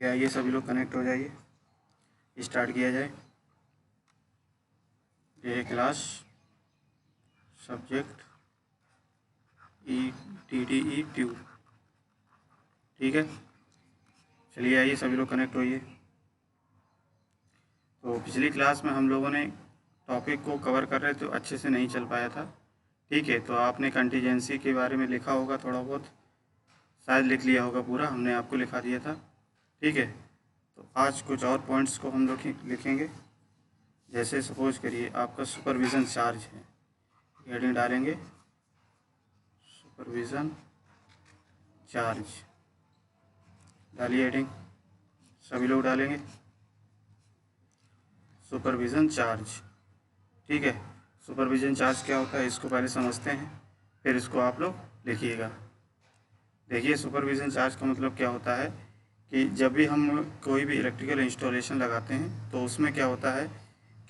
आइए सभी लोग कनेक्ट हो जाइए, स्टार्ट किया जाए। ये है क्लास, सब्जेक्ट ETDE ट्यूब, ठीक है। चलिए आइए सभी लोग कनेक्ट होइए। तो पिछली क्लास में हम लोगों ने टॉपिक को कवर कर रहे थे, तो अच्छे से नहीं चल पाया था, ठीक है। तो आपने कंटीजेंसी के बारे में लिखा होगा, थोड़ा बहुत शायद लिख लिया होगा, पूरा हमने आपको लिखा दिया था, ठीक है। तो आज कुछ और पॉइंट्स को हम लोग लिखेंगे। जैसे सपोज करिए आपका सुपरविज़न चार्ज है, हेडिंग डालेंगे सुपरविज़न चार्ज, डालिए हेडिंग, सभी लोग डालेंगे सुपरविज़न चार्ज, ठीक है। सुपरविज़न चार्ज क्या होता है इसको पहले समझते हैं, फिर इसको आप लोग लिखिएगा। देखिए सुपरविज़न चार्ज का मतलब क्या होता है कि जब भी हम कोई भी इलेक्ट्रिकल इंस्टॉलेशन लगाते हैं तो उसमें क्या होता है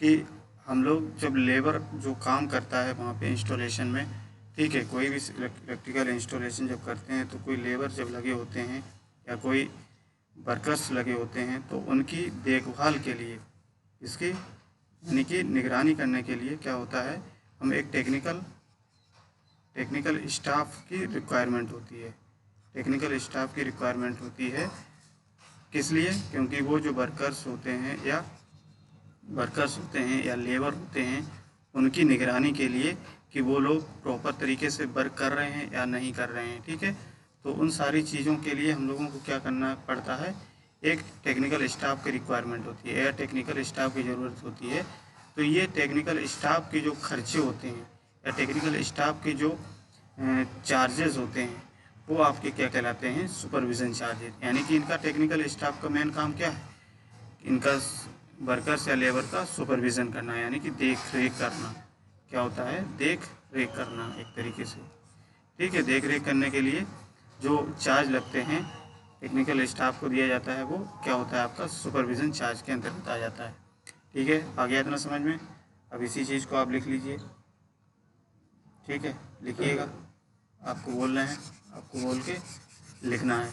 कि हम लोग जब लेबर जो काम करता है वहाँ पे इंस्टॉलेशन में, ठीक है, कोई भी इलेक्ट्रिकल इंस्टॉलेशन जब करते हैं तो कोई लेबर जब लगे होते हैं या कोई वर्कर्स लगे होते हैं तो उनकी देखभाल के लिए, इसकी यानी कि निगरानी करने के लिए क्या होता है, हम एक टेक्निकल स्टाफ की रिक्वायरमेंट होती है। टेक्निकल स्टाफ की रिक्वायरमेंट होती है किस लिए? क्योंकि वो जो वर्कर्स होते हैं या लेबर होते हैं उनकी निगरानी के लिए कि वो लोग प्रॉपर तरीके से वर्क कर रहे हैं या नहीं कर रहे हैं, ठीक है। तो उन सारी चीज़ों के लिए हम लोगों को क्या करना पड़ता है, एक टेक्निकल स्टाफ की रिक्वायरमेंट होती है या टेक्निकल स्टाफ की ज़रूरत होती है। तो ये टेक्निकल स्टाफ के जो खर्चे होते हैं या टेक्निकल स्टाफ के जो चार्जेस होते हैं वो आपके क्या कहलाते हैं, सुपरविज़न चार्जेस। यानी कि इनका टेक्निकल स्टाफ का मेन काम क्या है, इनका वर्कर्स या लेबर का सुपरविज़न करना, यानी कि देख रेख करना। क्या होता है, देख रेख करना एक तरीके से, ठीक है। देख रेख करने के लिए जो चार्ज लगते हैं टेक्निकल स्टाफ को दिया जाता है वो क्या होता है, आपका सुपरविज़न चार्ज के अंतर्गत आ जाता है, ठीक है। आ गया इतना समझ में? अब इसी चीज़ को आप लिख लीजिए, ठीक है, लिखिएगा। आपको बोलना है, आपको बोल के लिखना है।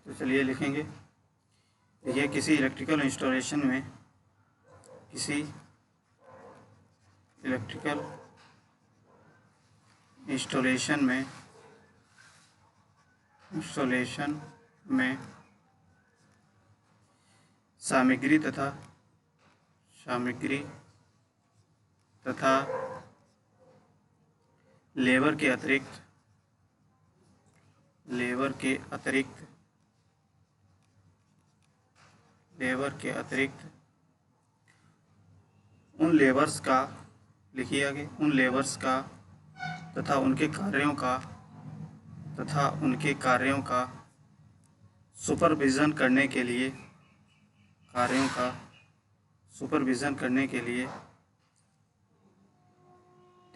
तो चलिए लिखेंगे। ये किसी इलेक्ट्रिकल इंस्टॉलेशन में, किसी इलेक्ट्रिकल इंस्टॉलेशन में सामग्री तथा लेबर के अतिरिक्त उन लेबर्स का, लिखिए आगे, उन लेबर्स का तथा उनके कार्यों का सुपरविज़न करने के लिए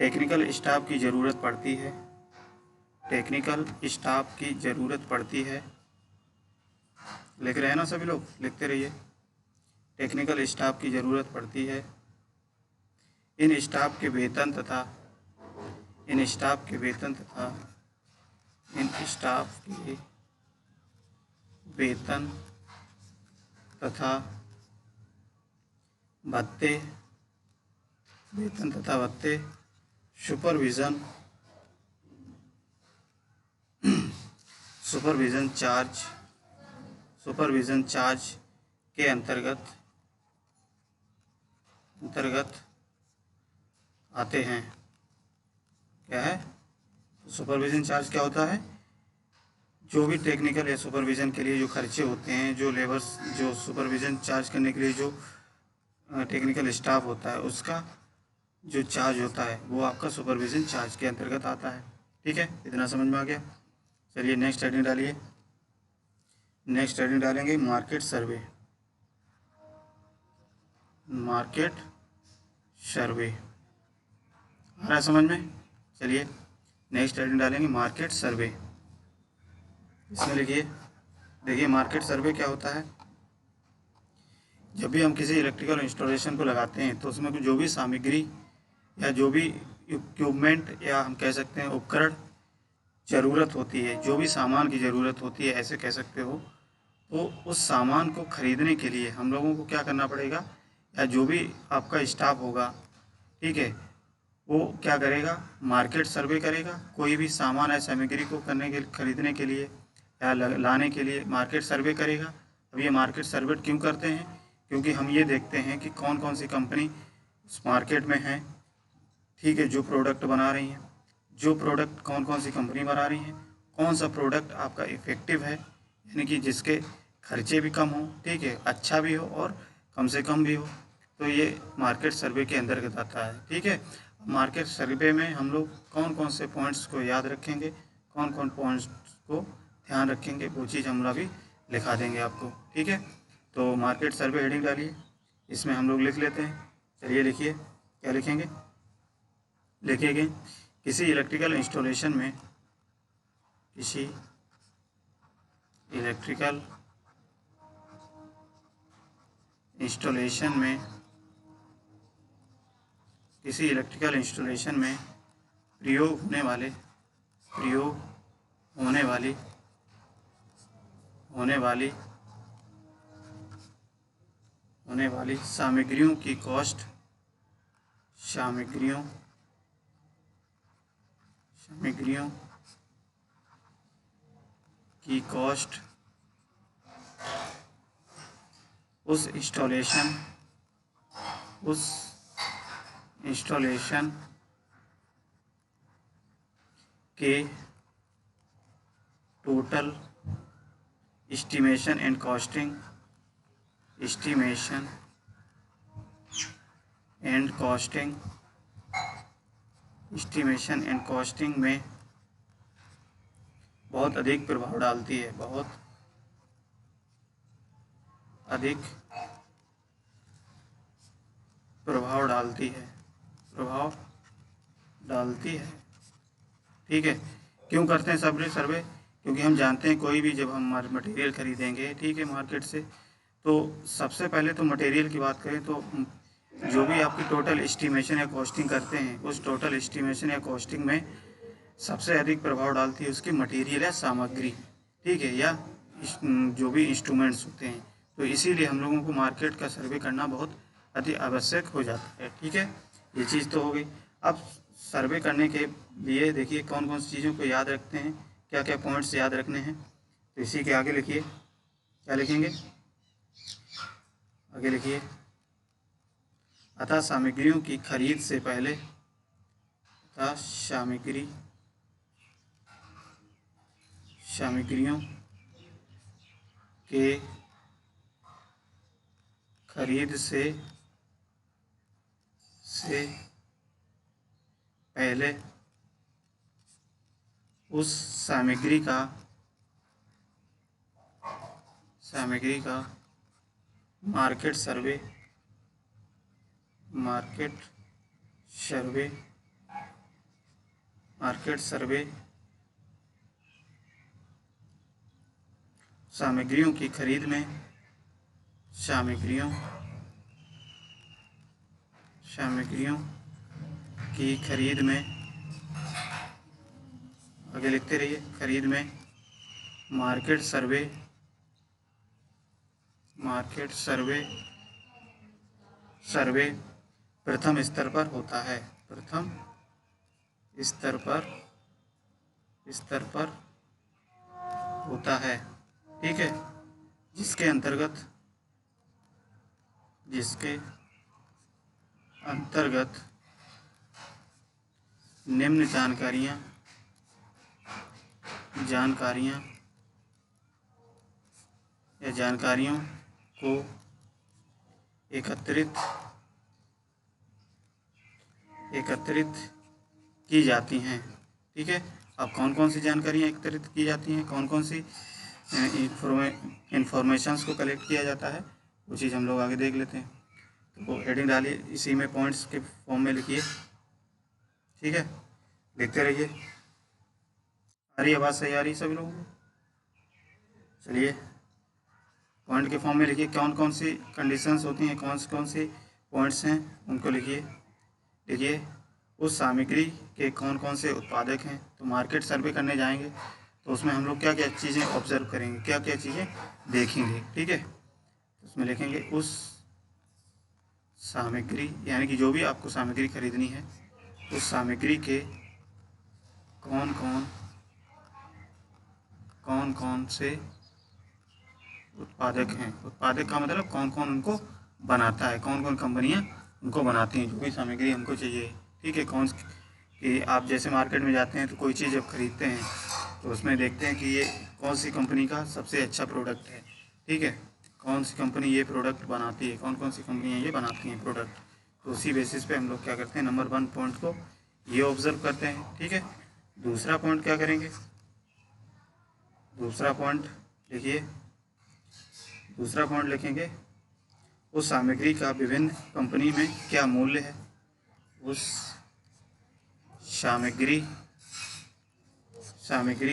टेक्निकल स्टाफ की ज़रूरत पड़ती है। लिख रहे हैं ना सभी लोग? लिखते रहिए। टेक्निकल स्टाफ की ज़रूरत पड़ती है। इन स्टाफ के वेतन तथा भत्ते सुपरविज़न चार्ज के अंतर्गत आते हैं। क्या है सुपरविज़न चार्ज? क्या होता है, जो भी टेक्निकल या सुपरविज़न के लिए जो खर्चे होते हैं, जो लेबर्स, जो सुपरविज़न चार्ज करने के लिए जो टेक्निकल स्टाफ होता है उसका जो चार्ज होता है वो आपका सुपरविज़न चार्ज के अंतर्गत आता है, ठीक है। इतना समझ में आ गया? चलिए नेक्स्ट हेडिंग डालिए। नेक्स्ट हेडिंग डालेंगे मार्केट सर्वे। आ रहा है समझ में? चलिए नेक्स्ट हेडिंग डालेंगे मार्केट सर्वे। इसमें लिखिए, देखिए मार्केट सर्वे क्या होता है। जब भी हम किसी इलेक्ट्रिकल इंस्टॉलेशन को लगाते हैं तो उसमें जो भी सामग्री या जो भी इक्विपमेंट या हम कह सकते हैं उपकरण ज़रूरत होती है, जो भी सामान की ज़रूरत होती है, ऐसे कह सकते हो, तो उस सामान को खरीदने के लिए हम लोगों को क्या करना पड़ेगा, या जो भी आपका स्टाफ होगा, ठीक है, वो क्या करेगा, मार्केट सर्वे करेगा। कोई भी सामान या सामग्री को खरीदने के लिए या लाने के लिए मार्केट सर्वे करेगा। अब ये मार्केट सर्वे क्यों करते हैं, क्योंकि हम ये देखते हैं कि कौन कौन सी कंपनी उस मार्केट में है, ठीक है, जो प्रोडक्ट बना रही हैं, जो प्रोडक्ट कौन कौन सी कंपनी बना रही हैं, कौन सा प्रोडक्ट आपका इफ़ेक्टिव है, यानी कि जिसके खर्चे भी कम हो, ठीक है, अच्छा भी हो और कम से कम भी हो, तो ये मार्केट सर्वे के अंतर्गत आता है। ठीक है, मार्केट सर्वे में हम लोग कौन कौन से पॉइंट्स को याद रखेंगे, कौन कौन पॉइंट्स को ध्यान रखेंगे, वो चीज़ हम लोग भी लिखा देंगे आपको। ठीक है, तो मार्केट सर्वे हेडिंग डालिए, इसमें हम लोग लिख लेते हैं। चलिए लिखिए, क्या लिखेंगे, लिखेंगे किसी इलेक्ट्रिकल इंस्टॉलेशन में, किसी इलेक्ट्रिकल इंस्टॉलेशन में, किसी इलेक्ट्रिकल इंस्टॉलेशन में प्रयोग होने वाले, प्रयोग होने वाली, होने वाली, होने वाली सामग्रियों की कॉस्ट, सामग्रियों, सामग्रियों की कॉस्ट उस इंस्टॉलेशन, उस इंस्टॉलेशन के total estimation and costing, estimation and costing, estimation and costing में बहुत अधिक प्रभाव डालती है, बहुत अधिक प्रभाव डालती है, प्रभाव डालती है। ठीक है, क्यों करते हैं सर्वे सर्वे, क्योंकि हम जानते हैं कोई भी जब हम मटेरियल खरीदेंगे, ठीक है, मार्केट से, तो सबसे पहले तो मटेरियल की बात करें तो जो भी आपकी टोटल एस्टिमेशन या कॉस्टिंग करते हैं, उस टोटल एस्टिमेशन या कॉस्टिंग में सबसे अधिक प्रभाव डालती है उसकी मटेरियल या सामग्री, ठीक है, या जो भी इंस्ट्रूमेंट्स होते हैं। तो इसीलिए हम लोगों को मार्केट का सर्वे करना बहुत अति आवश्यक हो जाता है। ठीक है, ये चीज़ तो हो गई। अब सर्वे करने के लिए देखिए कौन कौन सी चीज़ों को याद रखते हैं, क्या क्या पॉइंट्स याद रखने हैं, तो इसी के आगे लिखिए, क्या लिखेंगे, आगे लिखिए, अतः सामग्रियों की खरीद से पहले, अतः सामग्रियों के खरीद से पहले उस सामग्री का मार्केट सर्वे, मार्केट सर्वे, मार्केट सर्वे सामग्रियों की खरीद में, सामग्रियों, सामग्रियों की खरीद में, आगे लिखते रहिए, खरीद में मार्केट सर्वे, मार्केट सर्वे, सर्वे प्रथम स्तर पर होता है, प्रथम स्तर पर, स्तर पर होता है। ठीक है, जिसके अंतर्गत, जिसके अंतर्गत निम्न जानकारियाँ, जानकारियाँ या जानकारियों को एकत्रित की जाती हैं। ठीक है, अब कौन कौन सी जानकारियाँ एकत्रित की जाती हैं, कौन कौन सी इंफॉर्मेशंस को कलेक्ट किया जाता है, वो चीज़ हम लोग आगे देख लेते हैं। तो हेडिंग डालिए, इसी में पॉइंट्स के फॉर्म में लिखिए। ठीक है, देखते रहिए, आ रही आवाज़, सही आ रही सभी लोगों को। चलिए पॉइंट के फॉर्म में लिखिए कौन कौन सी कंडीशंस होती हैं, कौन से पॉइंट्स हैं उनको लिखिए उस सामग्री के कौन कौन से उत्पादक हैं। तो मार्केट सर्वे करने जाएंगे तो उसमें हम लोग क्या क्या चीज़ें ऑब्जर्व करेंगे, क्या क्या चीज़ें देखेंगे, ठीक है। उसमें लिखेंगे उस सामग्री, यानी कि जो भी आपको सामग्री खरीदनी है उस सामग्री के कौन कौन से उत्पादक हैं। उत्पादक का मतलब कौन कौन उनको बनाता है, कौन कौन कंपनियां उनको बनाती हैं जो भी सामग्री हमको चाहिए, ठीक है। कौन कि आप जैसे मार्केट में जाते हैं तो कोई चीज़ जब खरीदते हैं तो उसमें देखते हैं कि ये कौन सी कंपनी का सबसे अच्छा प्रोडक्ट है, ठीक है। कौन सी कंपनी ये प्रोडक्ट बनाती है, कौन कौन सी कंपनियाँ ये बनाती हैं प्रोडक्ट। तो उसी बेसिस पे हम लोग क्या करते हैं, नंबर 1 पॉइंट को ये ऑब्जर्व करते हैं, ठीक है। दूसरा पॉइंट क्या करेंगे, दूसरा पॉइंट लिखेंगे उस सामग्री का विभिन्न कंपनी में क्या मूल्य है। उस सामग्री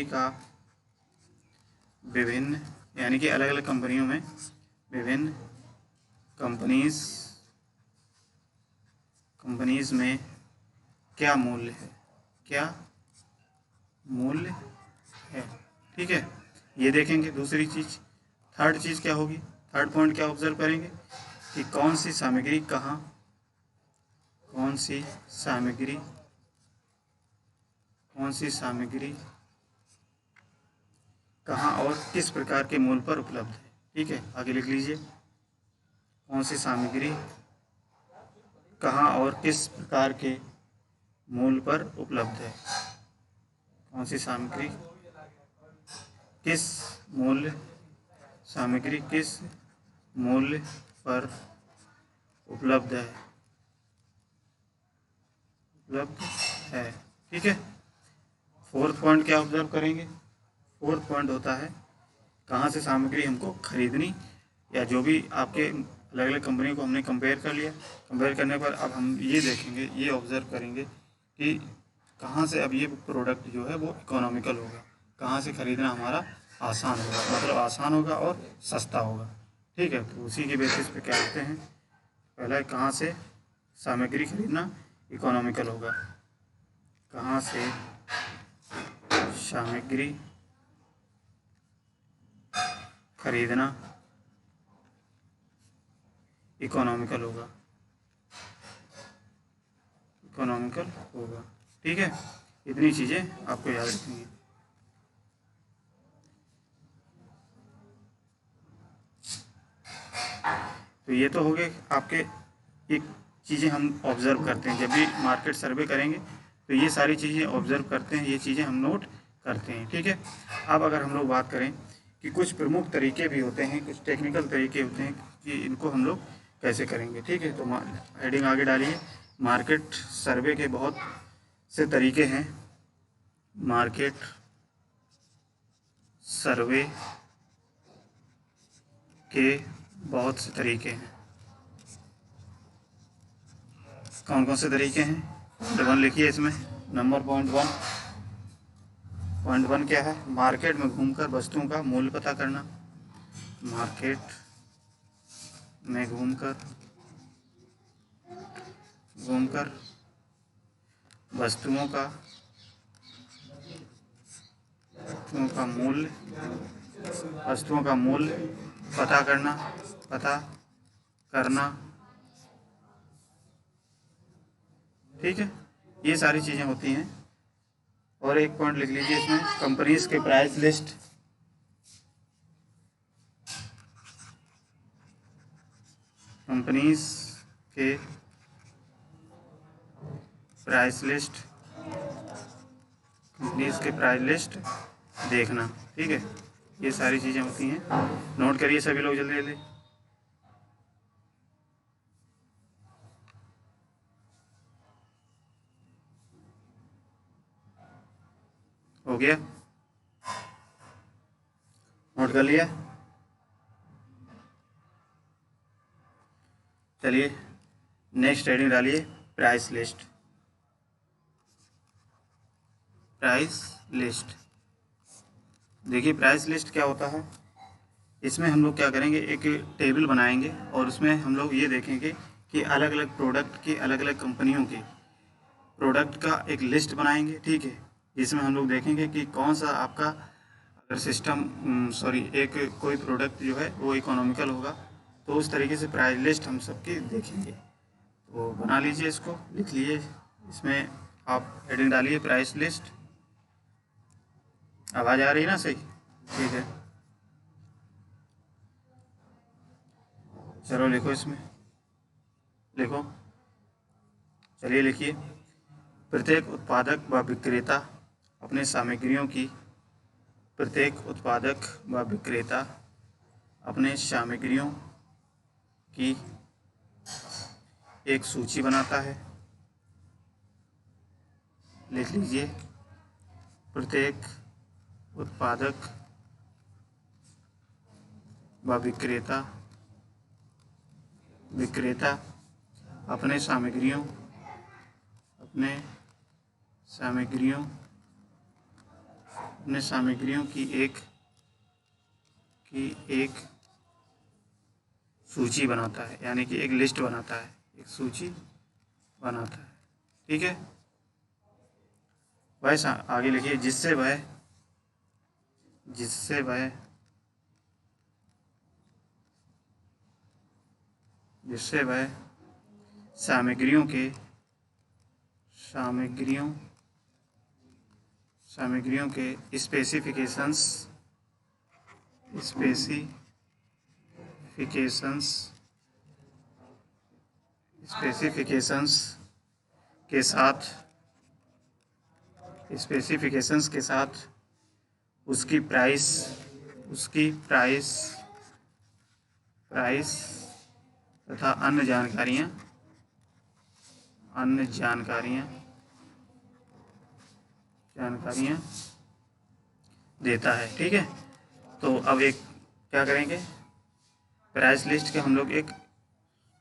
का विभिन्न, यानी कि अलग अलग कंपनियों में विभिन्न कंपनीज में क्या मूल्य है, ठीक है। ये देखेंगे। दूसरी चीज़, थर्ड चीज़ क्या होगी, थर्ड पॉइंट क्या ऑब्जर्व करेंगे कि कौन सी सामग्री कहाँ और किस प्रकार के मूल्य पर उपलब्ध है, ठीक है। आगे लिख लीजिए, कौन सी सामग्री कहाँ और किस प्रकार के मूल्य पर उपलब्ध है। कौन सी सामग्री किस मूल्य पर उपलब्ध है, ठीक है। फोर्थ पॉइंट क्या ऑब्जर्व करेंगे, फोर्थ पॉइंट होता है कहाँ से सामग्री हमको खरीदनी, या जो भी आपके अलग अलग कंपनी को हमने कंपेयर कर लिया, कंपेयर करने पर अब हम ये देखेंगे, ये ऑब्जर्व करेंगे कि कहाँ से अब ये प्रोडक्ट जो है वो इकोनॉमिकल होगा, कहाँ से खरीदना हमारा आसान होगा, मतलब आसान होगा और सस्ता होगा, ठीक है। तो उसी के बेसिस पे क्या करते हैं, पहला कहाँ से सामग्री खरीदना इकोनॉमिकल होगा, कहाँ से सामग्री खरीदना इकोनॉमिकल होगा, ठीक है। इतनी चीज़ें आपको याद रखनी है। तो ये तो हो गए आपके एक चीज़ें हम ऑब्ज़र्व करते हैं, जब भी मार्केट सर्वे करेंगे तो ये सारी चीज़ें ऑब्ज़र्व करते हैं, ये चीज़ें हम नोट करते हैं, ठीक है। अब अगर हम लोग बात करें कि कुछ प्रमुख तरीके भी होते हैं, कुछ टेक्निकल तरीके होते हैं कि इनको हम लोग कैसे करेंगे, ठीक है। तो हेडिंग आगे डालिए, मार्केट सर्वे के बहुत से तरीके हैं। मार्केट सर्वे के बहुत से तरीके हैं। कौन कौन से तरीके हैं, पॉइंट 1 लिखिए इसमें, नंबर पॉइंट 1 क्या है, मार्केट में घूमकर वस्तुओं का मूल्य पता करना। मार्केट में घूमकर वस्तुओं का मूल्य पता करना, ठीक है। ये सारी चीज़ें होती हैं। और एक पॉइंट लिख लीजिए इसमें, कंपनीज के प्राइस लिस्ट, कंपनीज के प्राइस लिस्ट देखना, ठीक है। ये सारी चीज़ें होती हैं, नोट करिए सभी लोग जल्दी जल्दी। हो गया, नोट कर लिया। चलिए नेक्स्ट हेडिंग डालिए, प्राइस लिस्ट। देखिए प्राइस लिस्ट क्या होता है, इसमें हम लोग क्या करेंगे, एक टेबल बनाएंगे और उसमें हम लोग ये देखेंगे कि अलग अलग प्रोडक्ट की, अलग अलग कंपनियों के प्रोडक्ट का एक लिस्ट बनाएंगे, ठीक है। जिसमें हम लोग देखेंगे कि कौन सा आपका अगर एक कोई प्रोडक्ट जो है वो इकोनॉमिकल होगा, तो उस तरीके से प्राइस लिस्ट हम सबकी देखेंगे। तो बना लीजिए, इसको लिख लीजिए, इसमें आप हेडिंग डालिए प्राइस लिस्ट। आवाज़ आ रही है ना सही? ठीक है, चलो लिखो, इसमें लिखो, चलिए लिखिए। प्रत्येक उत्पादक व विक्रेता अपने सामग्रियों की प्रत्येक उत्पादक व विक्रेता अपने सामग्रियों की एक सूची बनाता है। लिख लीजिए, प्रत्येक उत्पादक व विक्रेता अपने सामग्रियों की एक सूची बनाता है, यानी कि एक लिस्ट बनाता है, एक सूची बनाता है, ठीक है। वैसा आगे लिखिए, जिससे वह सामग्रियों के स्पेसिफिकेशंस के साथ उसकी प्राइस तथा अन्य जानकारियाँ देता है, ठीक है। तो अब एक क्या करेंगे, प्राइस लिस्ट के हम लोग एक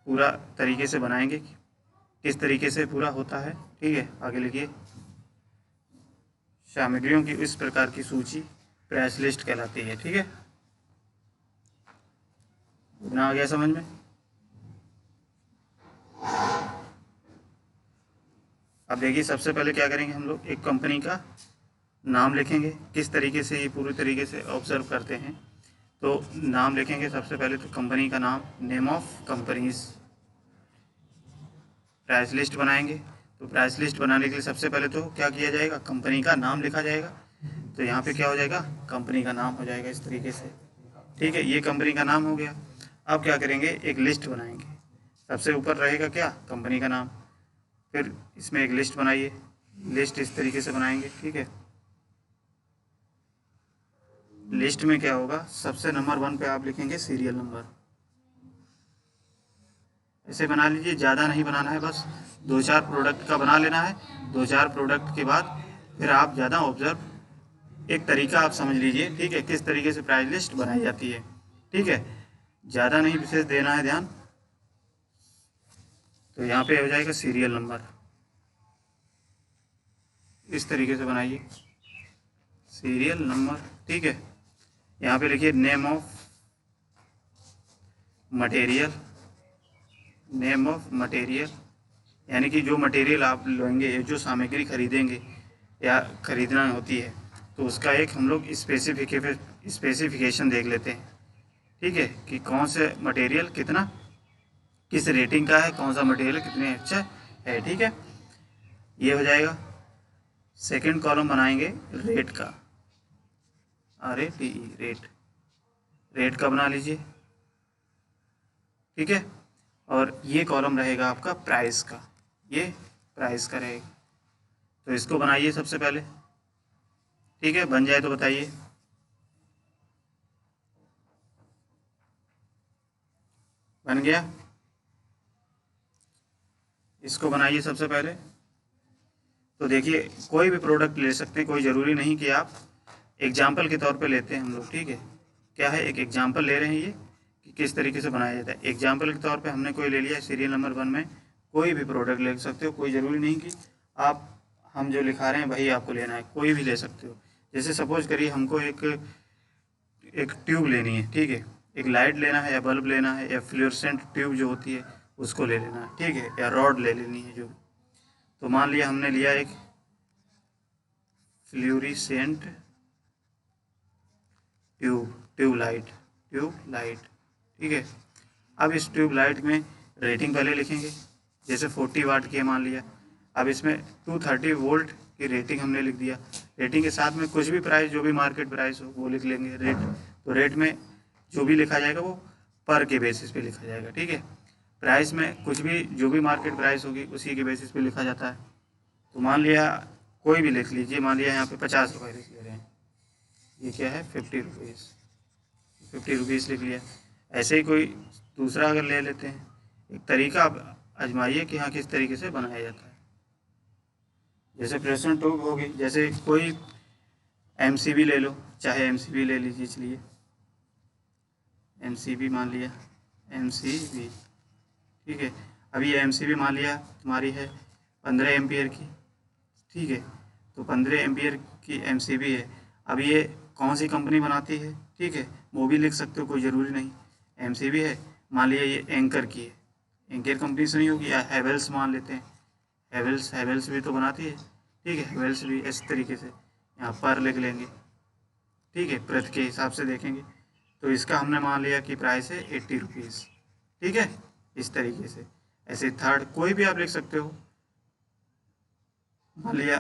पूरा तरीके से बनाएंगे, किस तरीके से पूरा होता है, ठीक है। आगे लिखिए, सामग्रियों की इस प्रकार की सूची प्राइस लिस्ट कहलाती है, ठीक है। इतना आ गया समझ में? अब देखिए, सबसे पहले क्या करेंगे, हम लोग एक कंपनी का नाम लिखेंगे। किस तरीके से ये पूरी तरीके से ऑब्जर्व करते हैं, तो नाम लिखेंगे सबसे पहले तो कंपनी का नाम, name of companies. Price list बनाएंगे, तो प्राइस लिस्ट बनाने के लिए सबसे पहले तो क्या किया जाएगा, कंपनी का नाम लिखा जाएगा। तो यहाँ पे क्या हो जाएगा, कंपनी का नाम हो जाएगा इस तरीके से, ठीक है। ये कंपनी का नाम हो गया। अब क्या करेंगे, एक लिस्ट बनाएंगे। सबसे ऊपर रहेगा क्या, कंपनी का नाम, फिर इसमें एक लिस्ट बनाइए। लिस्ट इस तरीके से बनाएंगे, ठीक है। लिस्ट में क्या होगा, सबसे नंबर 1 पे आप लिखेंगे सीरियल नंबर। ऐसे बना लीजिए, ज़्यादा नहीं बनाना है, बस 2-4 प्रोडक्ट का बना लेना है। 2-4 प्रोडक्ट के बाद फिर आप ज़्यादा ऑब्जर्व, एक तरीका आप समझ लीजिए, ठीक है, किस तरीके से प्राइस लिस्ट बनाई जाती है, ठीक है। ज़्यादा नहीं विशेष देना है ध्यान। तो यहाँ पे हो जाएगा सीरियल नंबर, इस तरीके से बनाइए, सीरियल नंबर, ठीक है। यहाँ पे लिखिए नेम ऑफ मटेरियल, यानी कि जो मटेरियल आप लेंगे, जो सामग्री खरीदेंगे या खरीदना होती है, तो उसका एक हम लोग स्पेसिफिकेशन देख लेते हैं, ठीक है, कि कौन से मटेरियल किस रेटिंग का है, कौन सा मटेरियल कितने अच्छा है, ठीक है। ये हो जाएगा। सेकंड कॉलम बनाएंगे रेट का, RATE, रेट का बना लीजिए, ठीक है। और ये कॉलम रहेगा आपका प्राइस का, ये प्राइस का रहेगा। तो इसको बनाइए सबसे पहले, ठीक है। बन जाए तो बताइए। बन गया? इसको बनाइए सबसे पहले। तो देखिए, कोई भी प्रोडक्ट ले सकते हैं, कोई ज़रूरी नहीं कि आप, एग्जाम्पल के तौर पे लेते हैं हम लोग, ठीक है। क्या है, एक एग्जाम्पल ले रहे हैं ये कि किस तरीके से बनाया जाता है। एग्जाम्पल के तौर पे हमने कोई ले लिया, सीरियल नंबर 1 में कोई भी प्रोडक्ट ले सकते हो, कोई ज़रूरी नहीं कि आप, हम जो लिखा रहे हैं वही आपको लेना है, कोई भी ले सकते हो। जैसे सपोज करिए हमको एक एक ट्यूब लेनी है, ठीक है, एक लाइट लेना है या बल्ब लेना है या फ्लोरेसेंट ट्यूब जो होती है उसको ले लेना है, ठीक है, या रॉड ले लेनी है जो भी। तो मान लिया हमने लिया एक फ्लोरेसेंट ट्यूब लाइट, ठीक है। अब इस ट्यूब लाइट में रेटिंग पहले लिखेंगे, जैसे 40 वाट की है मान लिया। अब इसमें 230 वोल्ट की रेटिंग हमने लिख दिया। रेटिंग के साथ में कुछ भी प्राइस, जो भी मार्केट प्राइस हो वो लिख लेंगे रेट। तो रेट में जो भी लिखा जाएगा वो पर के बेसिस पे लिखा जाएगा, ठीक है। प्राइस में कुछ भी, जो भी मार्केट प्राइस होगी उसी के बेसिस पे लिखा जाता है। तो मान लिया कोई भी लिख लीजिए, मान लिया यहाँ पे 50 रुपये लिख ले रहे हैं, ये क्या है 50 रुपीज़, 50 रुपीज़ लिख लिया। ऐसे ही कोई दूसरा अगर ले लेते हैं, एक तरीका आप आजमाइए कि हाँ किस तरीके से बनाया जाता है। जैसे प्रेशर ट्यूब होगी, जैसे कोई एमसीबी ले लो, चाहे एमसीबी ले लीजिए, चलिए एमसीबी मान लिया, एमसीबी, ठीक है। अब ये एमसीबी मान लिया तुम्हारी है 15 एम्पियर की, ठीक है। तो 15 एम्पियर की एमसीबी है। अब ये कौन सी कंपनी बनाती है, ठीक है, वो भी लिख सकते हो, कोई ज़रूरी नहीं। एमसीबी है, मान लिया ये एंकर की है, एंकर कंपनी सुनी होगी, या हैवेल्स मान लेते हैं, हैवेल्स भी तो बनाती है, ठीक है। हैवेल्स भी इस तरीके से यहाँ पर लिख लेंगे, ठीक है, प्रति के हिसाब से देखेंगे। तो इसका हमने मान लिया कि प्राइस है 80 रुपीज़, ठीक है, इस तरीके से। ऐसे थर्ड कोई भी आप लिख सकते हो, मान लिया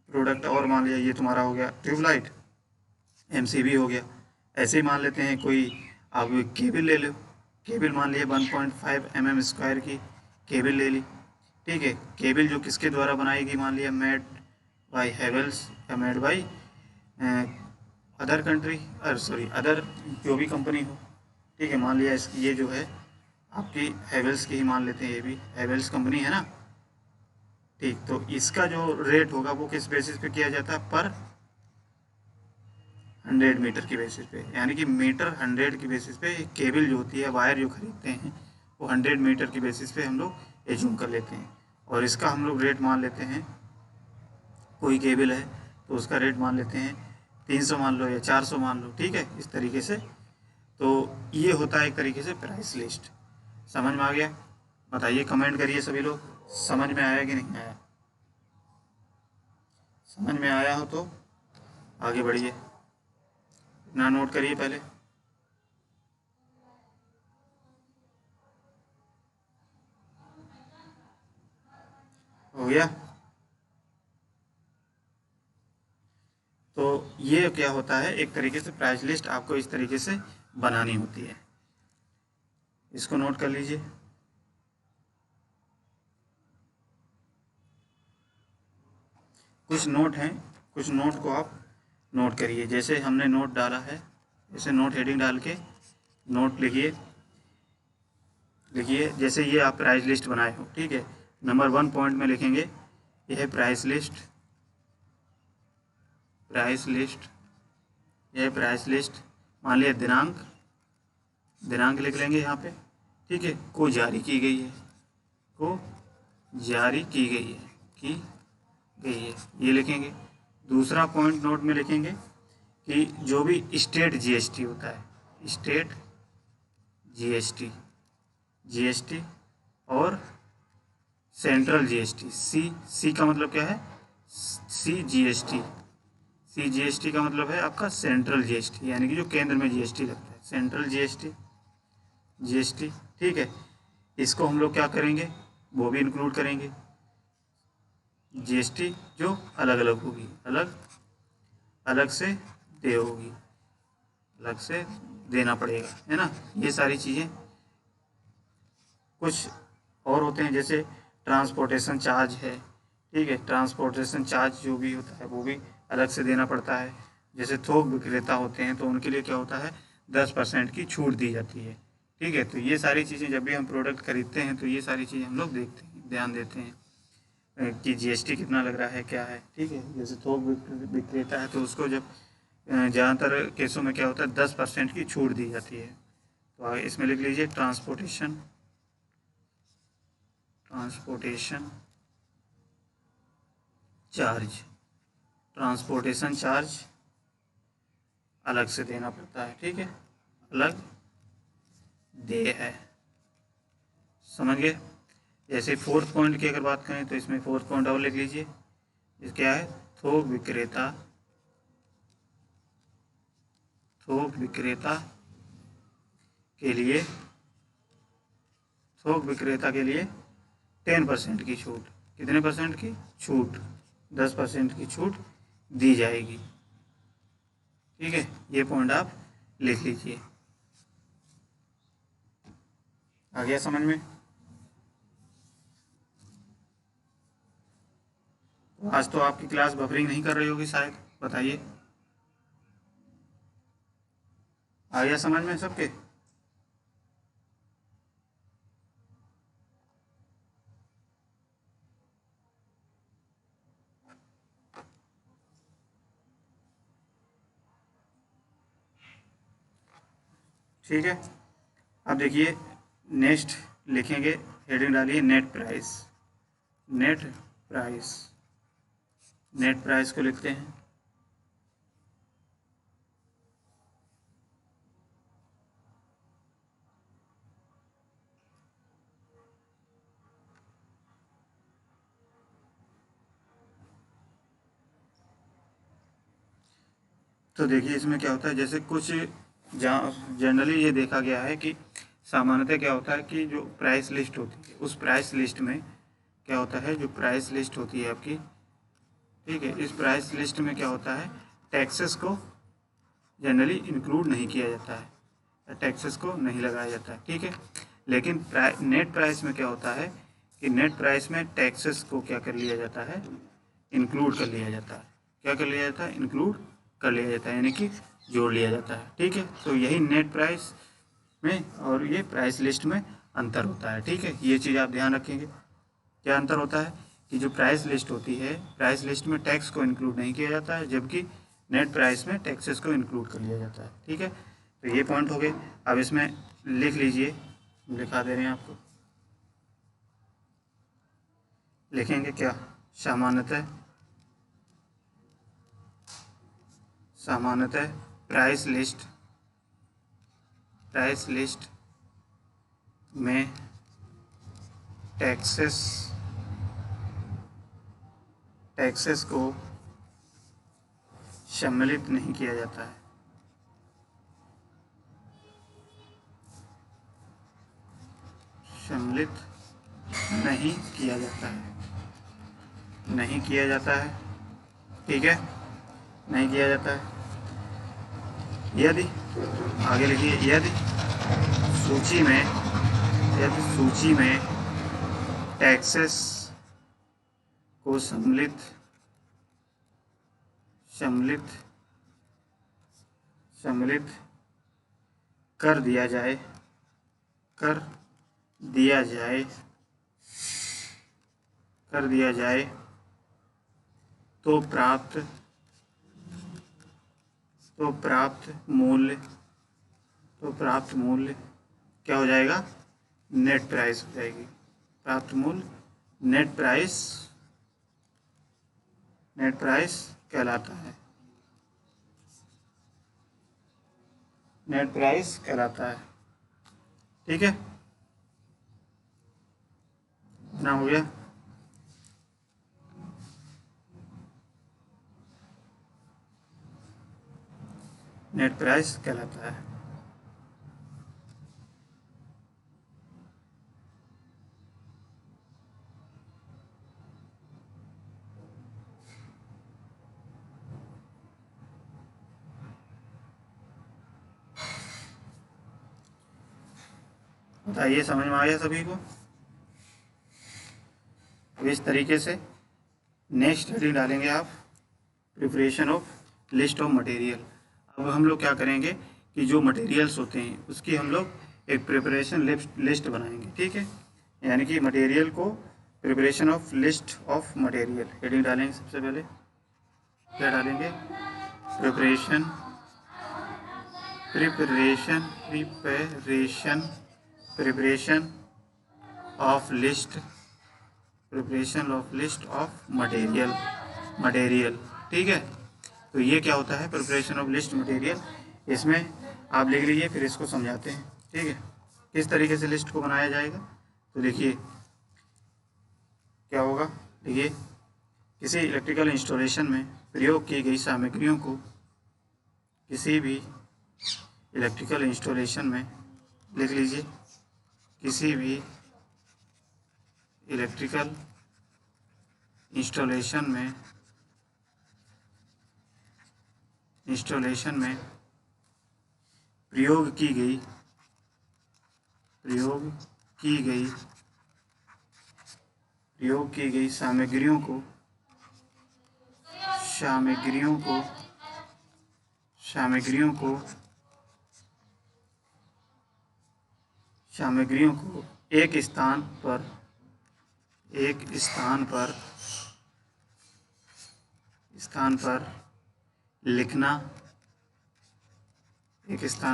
प्रोडक्ट, और मान लिया ये तुम्हारा हो गया ट्यूबलाइट, एमसीबी हो गया। ऐसे ही मान लेते हैं कोई आप केबल ले लो, केबल मान लिया 1.5 mm स्क्वायर की केबल ले ली, ठीक है। केबल जो किसके द्वारा बनाएगी, मान लिया मेड बाय हैवेल्स या made by other country, other जो भी कंपनी हो, ठीक है। मान लिया इसकी ये जो है आपकी हैवेल्स की ही मान लेते हैं, ये भी हैवेल्स कंपनी है ना, ठीक। तो इसका जो रेट होगा वो किस बेसिस पे किया जाता है, पर 100 मीटर की बेसिस पे, यानी कि मीटर 100 की बेसिस पे केबल जो होती है, वायर जो खरीदते हैं वो 100 मीटर की बेसिस पे हम लोग एज्यूम कर लेते हैं। और इसका हम लोग रेट मान लेते हैं, कोई केबल है तो उसका रेट मान लेते हैं 300 मान लो या 400 मान लो, ठीक है, इस तरीके से। तो ये होता है एक तरीके से प्राइस लिस्ट। समझ में आ गया? बताइए, कमेंट करिए सभी लोग, समझ में आया कि नहीं आया। समझ में आया हो तो आगे बढ़िए, ना नोट करिए पहले। हो गया? तो ये क्या होता है, एक तरीके से प्राइस लिस्ट आपको इस तरीके से बनानी होती है, इसको नोट कर लीजिए। कुछ नोट हैं, कुछ नोट को आप नोट करिए। जैसे हमने नोट डाला है, जैसे नोट हेडिंग डाल के नोट लिखिए, लिखिए जैसे ये आप प्राइस लिस्ट बनाए हो, ठीक है। नंबर 1 पॉइंट में लिखेंगे ये है प्राइस लिस्ट, प्राइस लिस्ट, यह है प्राइस लिस्ट। मान लिया दिनांक, दिनांक लिख लेंगे यहाँ पे, ठीक है, को जारी की गई है, को जारी की गई है, की गई है, ये लिखेंगे। दूसरा पॉइंट नोट में लिखेंगे कि जो भी स्टेट जीएसटी होता है, स्टेट जीएसटी, जीएसटी और सेंट्रल जीएसटी, सी का मतलब क्या है, सी जीएसटी, सी जीएसटी का मतलब है आपका सेंट्रल जीएसटी, यानी कि जो केंद्र में जीएसटी लगता है, सेंट्रल जीएसटी, जीएसटी, ठीक है। इसको हम लोग क्या करेंगे, वो भी इंक्लूड करेंगे। जीएसटी जो अलग अलग होगी, अलग अलग से दे होगी, अलग से देना पड़ेगा, है ना। ये सारी चीज़ें, कुछ और होते हैं जैसे ट्रांसपोर्टेशन चार्ज है, ठीक है, ट्रांसपोर्टेशन चार्ज जो भी होता है वो भी अलग से देना पड़ता है। जैसे थोक विक्रेता होते हैं तो उनके लिए क्या होता है, 10% की छूट दी जाती है, ठीक है। तो ये सारी चीज़ें जब भी हम प्रोडक्ट खरीदते हैं तो ये सारी चीज़ें हम लोग देखते हैं, ध्यान देते हैं कि जीएसटी कितना लग रहा है, क्या है, ठीक है। जैसे थोक विक्रेता है तो उसको जब ज़्यादातर केसों में क्या होता है 10% की छूट दी जाती है। तो इसमें लिख लीजिए transportation, transportation charge, transportation charge अलग से देना पड़ता है, ठीक है, अलग देय है। समझ गए। जैसे फोर्थ पॉइंट की अगर बात करें तो इसमें फोर्थ पॉइंट और लिख लीजिए, इस क्या है, थोक विक्रेता के लिए थोक विक्रेता के लिए 10% की छूट। कितने परसेंट की छूट? 10% की छूट दी जाएगी, ठीक है। ये पॉइंट आप लिख लीजिए। आ गया समझ में? आज तो आपकी क्लास बफरिंग नहीं कर रही होगी शायद, बताइए। आ गया समझ में सबके? ठीक है। अब देखिए नेक्स्ट लिखेंगे, हेडिंग डालिए net price. Net price, net price को लिखते हैं। तो देखिए इसमें क्या होता है, जैसे कुछ जहाँ जनरली ये देखा गया है कि सामान्यतः क्या होता है कि जो प्राइस लिस्ट होती है उस प्राइस लिस्ट में क्या होता है, जो प्राइस लिस्ट होती है आपकी, ठीक है, इस प्राइस लिस्ट में क्या होता है, टैक्सेस को जनरली इंक्लूड नहीं किया जाता है, टैक्सेस को नहीं लगाया जाता है, ठीक है। लेकिन नेट प्राइस में क्या होता है कि नेट प्राइस में टैक्सेस को क्या कर लिया जाता है, इंक्लूड कर लिया जाता है। क्या कर लिया जाता है? इंक्लूड कर लिया जाता है, यानी कि जोड़ लिया जाता है, ठीक है। तो यही नेट प्राइस में और ये प्राइस लिस्ट में अंतर होता है, ठीक है। ये चीज़ आप ध्यान रखेंगे। क्या अंतर होता है कि जो प्राइस लिस्ट होती है, प्राइस लिस्ट में टैक्स को इंक्लूड नहीं किया जाता है, जबकि नेट प्राइस में टैक्सेस को इंक्लूड कर लिया जाता है, ठीक है। तो ये पॉइंट हो गए। अब इसमें लिख लीजिए, लिखा दे रहे हैं आपको, लिखेंगे क्या, सामान्यतः प्राइस लिस्ट में टैक्सेस को सम्मिलित नहीं किया जाता है। सम्मिलित नहीं किया जाता है, नहीं किया जाता है, ठीक है, नहीं किया जाता है। यदि आगे लिखिए, यदि सूची में टैक्सेस को सम्मिलित कर दिया जाए तो प्राप्त मूल्य क्या हो जाएगा, नेट प्राइस हो जाएगी। प्राप्त मूल्य नेट प्राइस कहलाता है, नेट प्राइस कहलाता है, ठीक है ना, हो गया। नेट प्राइस कहलाता है। बताइए समझ में आ गया सभी को? तो इस तरीके से नेक्स्ट हेडिंग डालेंगे आप, preparation of list of material. अब हम लोग क्या करेंगे कि जो मटेरियल्स होते हैं उसकी हम लोग एक प्रिपरेशन लिस्ट बनाएंगे, ठीक है। यानी कि मटेरियल को, preparation of list of material heading डालेंगे। सबसे पहले क्या डालेंगे, preparation of list of material, ठीक है। तो ये क्या होता है, प्रिपरेशन ऑफ लिस्ट मटेरियल। इसमें आप लिख लीजिए, फिर इसको समझाते हैं, ठीक है, किस तरीके से लिस्ट को बनाया जाएगा। तो देखिए क्या होगा, देखिए किसी इलेक्ट्रिकल इंस्टॉलेशन में प्रयोग की गई सामग्रियों को, किसी भी इलेक्ट्रिकल इंस्टॉलेशन में, लिख लीजिए, किसी भी इलेक्ट्रिकल इंस्टॉलेशन में प्रयोग की गई सामग्रियों को एक स्थान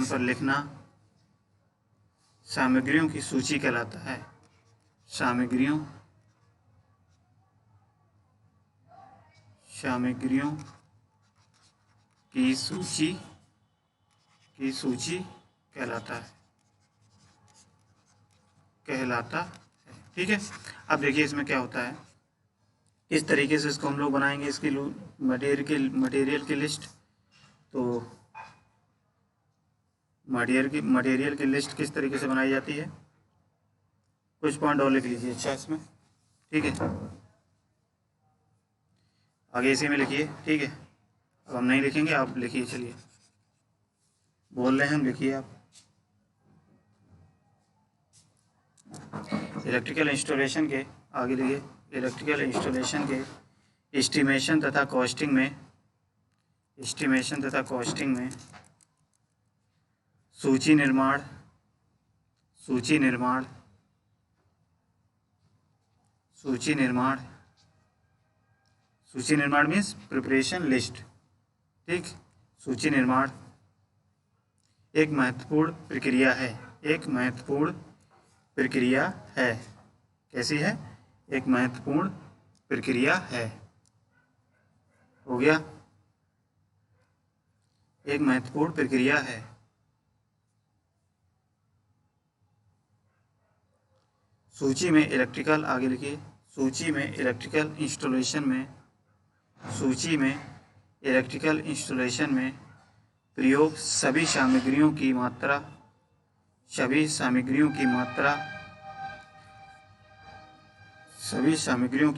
पर लिखना सामग्रियों की सूची कहलाता है। सामग्रियों की सूची कहलाता है, ठीक है। अब देखिए इसमें क्या होता है, इस तरीके से इसको हम लोग बनाएंगे, इसकी मटेरियल की लिस्ट। तो मटेरियल की लिस्ट किस तरीके से बनाई जाती है, कुछ पॉइंट और लिख लीजिए, अच्छा इसमें, ठीक है, आगे इसी में लिखिए, ठीक है। अब हम नहीं लिखेंगे, आप लिखिए, चलिए बोल रहे हैं हम, लिखिए आप। इलेक्ट्रिकल इंस्टॉलेशन के, आगे लिखिए, इलेक्ट्रिकल इंस्टॉलेशन के एस्टिमेशन तथा कॉस्टिंग में सूची निर्माण मीन्स प्रिपरेशन लिस्ट, ठीक। सूची निर्माण एक महत्वपूर्ण प्रक्रिया है, कैसी है, एक महत्वपूर्ण प्रक्रिया है, हो गया, एक महत्वपूर्ण प्रक्रिया है। सूची में इलेक्ट्रिकल, आगे लिखिए, सूची में इलेक्ट्रिकल इंस्टॉलेशन में प्रयोग सभी सामग्रियों की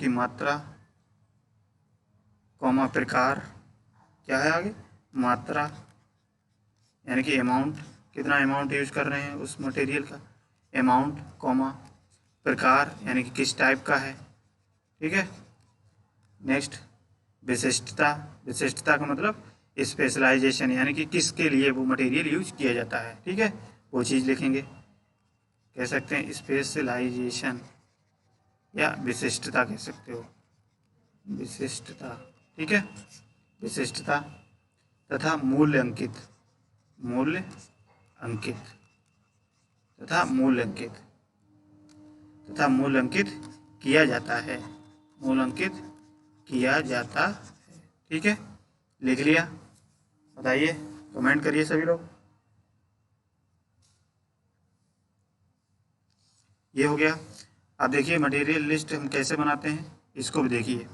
मात्रा, कॉमा प्रकार, क्या है आगे, मात्रा यानी कि अमाउंट, कितना अमाउंट यूज कर रहे हैं उस मटेरियल का, अमाउंट, कॉमा प्रकार यानी कि किस टाइप का है, ठीक है। नेक्स्ट विशिष्टता का मतलब स्पेशलाइजेशन, यानी कि किसके लिए वो मटेरियल यूज किया जाता है, ठीक है, वो चीज़ लिखेंगे, कह सकते हैं स्पेशलाइजेशन या विशिष्टता कह सकते हो, विशिष्टता, ठीक है, विशिष्टता तथा मूल्य अंकित किया जाता है, ठीक है, लिख लिया, बताइए, कमेंट करिए सभी लोग। ये हो गया। अब देखिए मटेरियल लिस्ट हम कैसे बनाते हैं, इसको भी देखिए,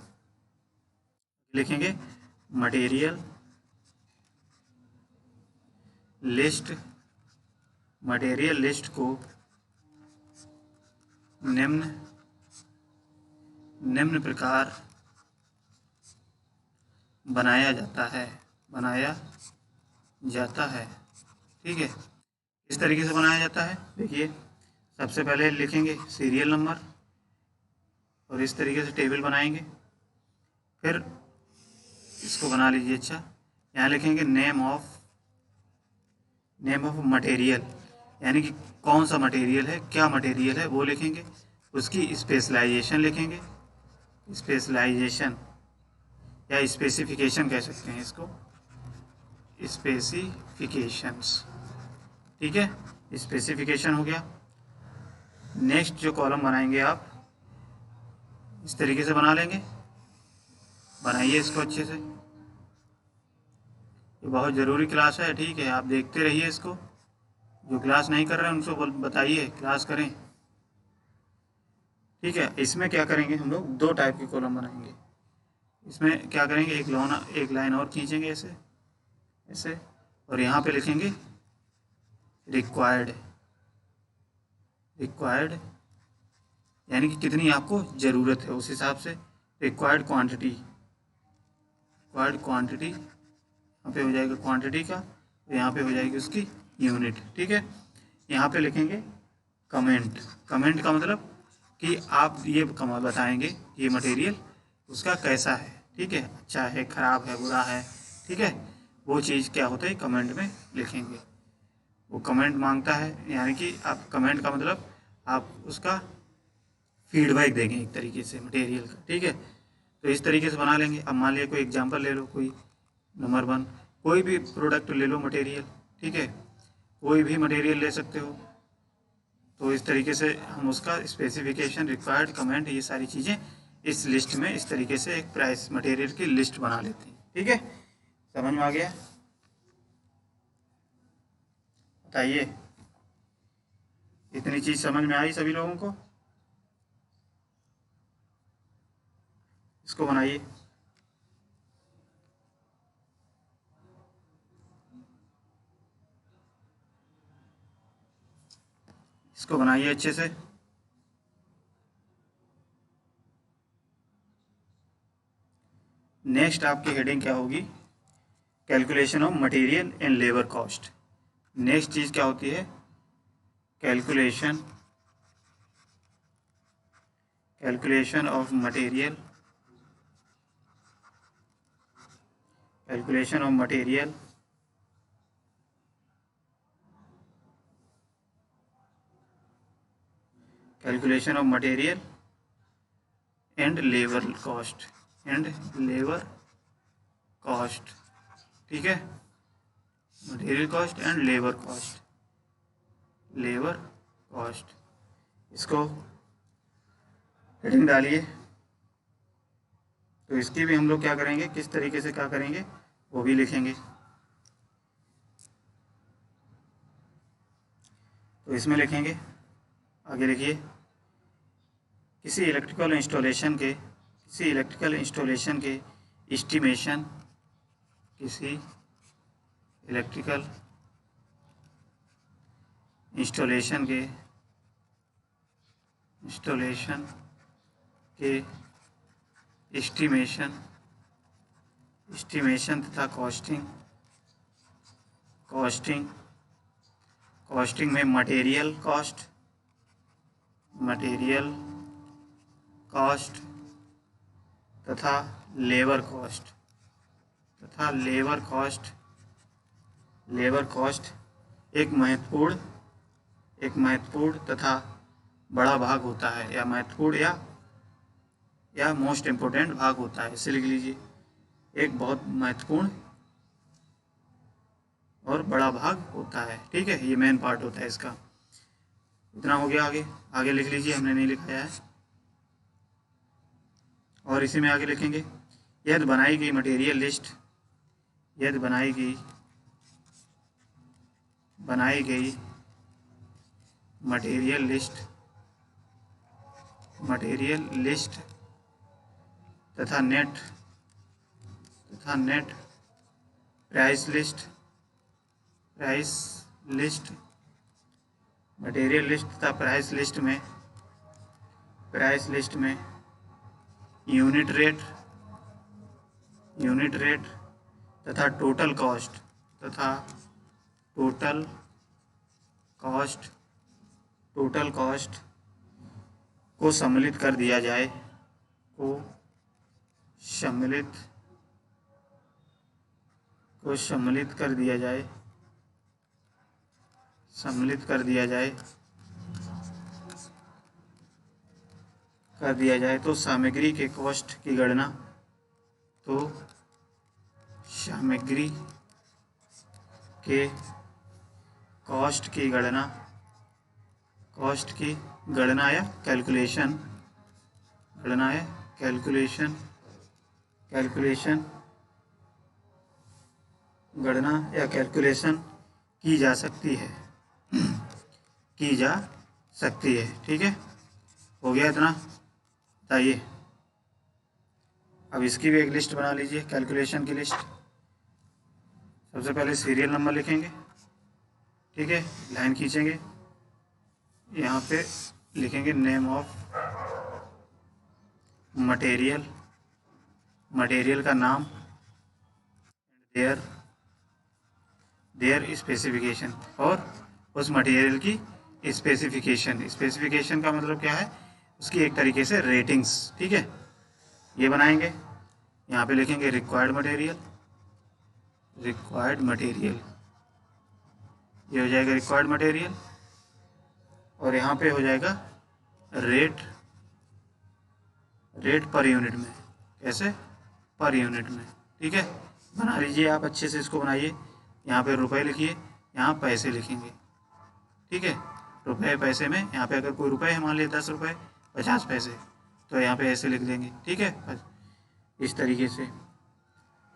लिखेंगे मटेरियल लिस्ट को निम्न प्रकार बनाया जाता है, ठीक है। इस तरीके से बनाया जाता है, देखिए सबसे पहले लिखेंगे सीरियल नंबर और इस तरीके से टेबल बनाएंगे, फिर इसको बना लीजिए, अच्छा, यहाँ लिखेंगे नेम ऑफ मटेरियल, यानी कि कौन सा मटेरियल है, क्या मटेरियल है वो लिखेंगे, उसकी स्पेशलाइजेशन लिखेंगे, स्पेशलाइजेशन या स्पेसिफिकेशन कह सकते हैं इसको, स्पेसिफिकेशंस, ठीक है, स्पेसिफिकेशन हो गया। नेक्स्ट जो कॉलम बनाएंगे आप इस तरीके से बना लेंगे, बनाइए इसको अच्छे से, ये बहुत ज़रूरी क्लास है, ठीक है, आप देखते रहिए इसको। जो क्लास नहीं कर रहे हैं उनको बताइए क्लास करें, ठीक है। इसमें क्या करेंगे हम लोग, दो टाइप के कॉलम बनाएंगे। इसमें क्या करेंगे, एक लाइन और खींचेंगे ऐसे ऐसे, और यहाँ पे लिखेंगे रिक्वायर्ड। रिक्वायर्ड यानी कि कितनी आपको ज़रूरत है, उस हिसाब से रिक्वायर्ड क्वांटिटी। रिक्वायर्ड क्वांटिटी यहाँ पे हो जाएगा क्वांटिटी का, और यहाँ पे हो जाएगी उसकी यूनिट, ठीक है। यहाँ पे लिखेंगे कमेंट। कमेंट का मतलब कि आप ये बताएंगे ये मटेरियल उसका कैसा है, ठीक है, अच्छा है, ख़राब है, बुरा है, ठीक है। वो चीज़ क्या होता है कमेंट में लिखेंगे। वो कमेंट मांगता है, यानी कि आप कमेंट का मतलब आप उसका फीडबैक देंगे एक तरीके से मटेरियल का, ठीक है। तो इस तरीके से बना लेंगे। अब मान लिया कोई एग्जांपल ले लो, कोई नंबर 1 कोई भी प्रोडक्ट ले लो मटेरियल, ठीक है, कोई भी मटेरियल ले सकते हो। तो इस तरीके से हम उसका स्पेसिफिकेशन, रिक्वायर्ड, कमेंट, ये सारी चीज़ें इस लिस्ट में इस तरीके से एक प्राइस मटेरियल की लिस्ट बना लेते हैं, ठीक है। समझ में आ गया, बताइए, इतनी चीज़ समझ में आई सभी लोगों को? इसको बनाइए, इसको बनाइए अच्छे से। नेक्स्ट आपकी हेडिंग क्या होगी, calculation of material and labour cost. Next चीज़ क्या होती है, calculation of material, calculation of material calculation of material and labour cost, ठीक है। Material cost and labour cost, इसको हेडिंग डालिए। तो इसकी भी हम लोग क्या करेंगे, किस तरीके से क्या करेंगे वो भी लिखेंगे। तो इसमें लिखेंगे, आगे लिखिए, किसी इलेक्ट्रिकल इंस्टॉलेशन के एस्टिमेशन, किसी इलेक्ट्रिकल इंस्टॉलेशन के एस्टिमेशन तथा कॉस्टिंग में मटेरियल कॉस्ट तथा लेबर कॉस्ट एक महत्वपूर्ण तथा बड़ा भाग होता है, या महत्वपूर्ण या मोस्ट इम्पोर्टेंट भाग होता है, इसे लिख लीजिए। एक बहुत महत्वपूर्ण और बड़ा भाग होता है, ठीक है, ये मेन पार्ट होता है इसका। इतना हो गया, आगे लिख लीजिए, हमने नहीं लिखाया है। और इसी में आगे लिखेंगे, यदि बनाई गई मटेरियल लिस्ट, मटेरियल लिस्ट तथा net price list, material list तथा प्राइस लिस्ट में यूनिट रेट तथा टोटल कॉस्ट को सम्मिलित कर दिया जाए, तो सामग्री के कॉस्ट की गणना, या कैलकुलेशन गणना या कैलकुलेशन की जा सकती है, की जा सकती है। ठीक है, हो गया इतना, बताइए। अब इसकी भी एक लिस्ट बना लीजिए, कैलकुलेशन की लिस्ट। सबसे पहले सीरियल नंबर लिखेंगे, ठीक है, लाइन खींचेंगे, यहाँ पे लिखेंगे नेम ऑफ मटेरियल, मटेरियल का नाम, देयर देयर स्पेसिफिकेशन, और उस मटेरियल की स्पेसिफिकेशन। स्पेसिफिकेशन का मतलब क्या है, उसकी एक तरीके से रेटिंग्स। ठीक है, ये बनाएंगे। यहाँ पे लिखेंगे रिक्वायर्ड मटेरियल, रिक्वायर्ड मटेरियल, ये हो जाएगा रिक्वायर्ड मटेरियल। और यहाँ पे हो जाएगा रेट, रेट पर यूनिट में, कैसे, पर यूनिट में। ठीक है, बना लीजिए आप अच्छे से, इसको बनाइए। यहाँ पे रुपए लिखिए, यहाँ पैसे लिखेंगे। ठीक है, रुपए पैसे में यहाँ पे अगर कोई रुपए है, मान लीजिए 10 रुपये 50 पैसे, तो यहाँ पे ऐसे लिख देंगे। ठीक है, बस इस तरीके से।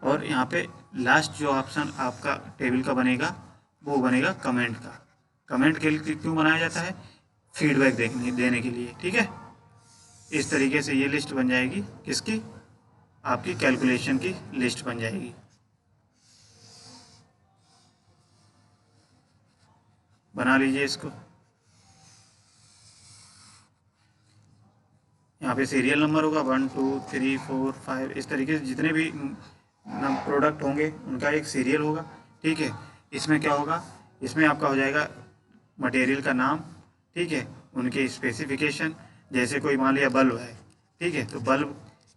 और यहाँ पे लास्ट जो ऑप्शन आपका टेबल का बनेगा वो बनेगा कमेंट का। कमेंट के लिए क्यों बनाया जाता है, फीडबैक देने के लिए। ठीक है, इस तरीके से ये लिस्ट बन जाएगी, किसकी, आपकी कैलकुलेशन की लिस्ट बन जाएगी। बना लीजिए इसको। यहाँ पे सीरियल नंबर होगा 1 2 3 4 5, इस तरीके से जितने भी प्रोडक्ट होंगे उनका एक सीरियल होगा। ठीक है, इसमें क्या होगा, इसमें आपका हो जाएगा मटेरियल का नाम, ठीक है, उनके स्पेसिफिकेशन। जैसे कोई मान लिया बल्ब है, ठीक है, तो बल्ब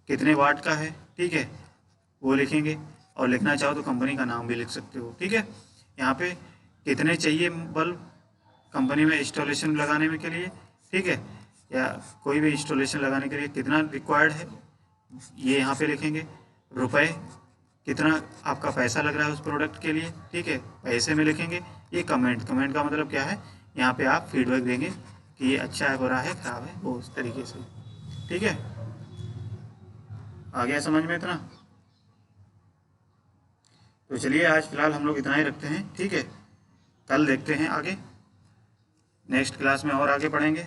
कितने वाट का है, ठीक है, वो लिखेंगे। और लिखना चाहो तो कंपनी का नाम भी लिख सकते हो। ठीक है, यहाँ पे कितने चाहिए बल्ब कंपनी में इंस्टॉलेशन लगाने में के लिए, ठीक है, या कोई भी इंस्टॉलेशन लगाने के लिए कितना रिक्वायर्ड है, ये यहाँ पे लिखेंगे। रुपए, कितना आपका पैसा लग रहा है उस प्रोडक्ट के लिए, ठीक है, पैसे में लिखेंगे। ये कमेंट, कमेंट का मतलब क्या है, यहाँ पे आप फीडबैक देंगे कि ये अच्छा है, बुरा है, खराब है, वो उस तरीके से। ठीक है, आ गया समझ में इतना। तो चलिए आज फिलहाल हम लोग इतना ही रखते हैं। ठीक है, कल देखते हैं आगे, नेक्स्ट क्लास में और आगे पढ़ेंगे।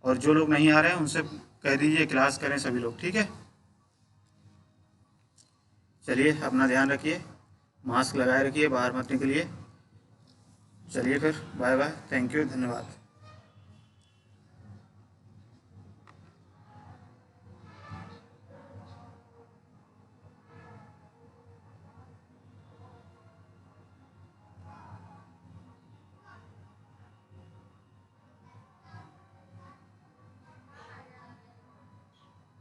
और जो लोग नहीं आ रहे हैं उनसे कह दीजिए क्लास करें सभी लोग। ठीक है, चलिए अपना ध्यान रखिए, मास्क लगाए रखिए, बाहर मत निकलिए। चलिए फिर, बाय बाय, थैंक यू, धन्यवाद।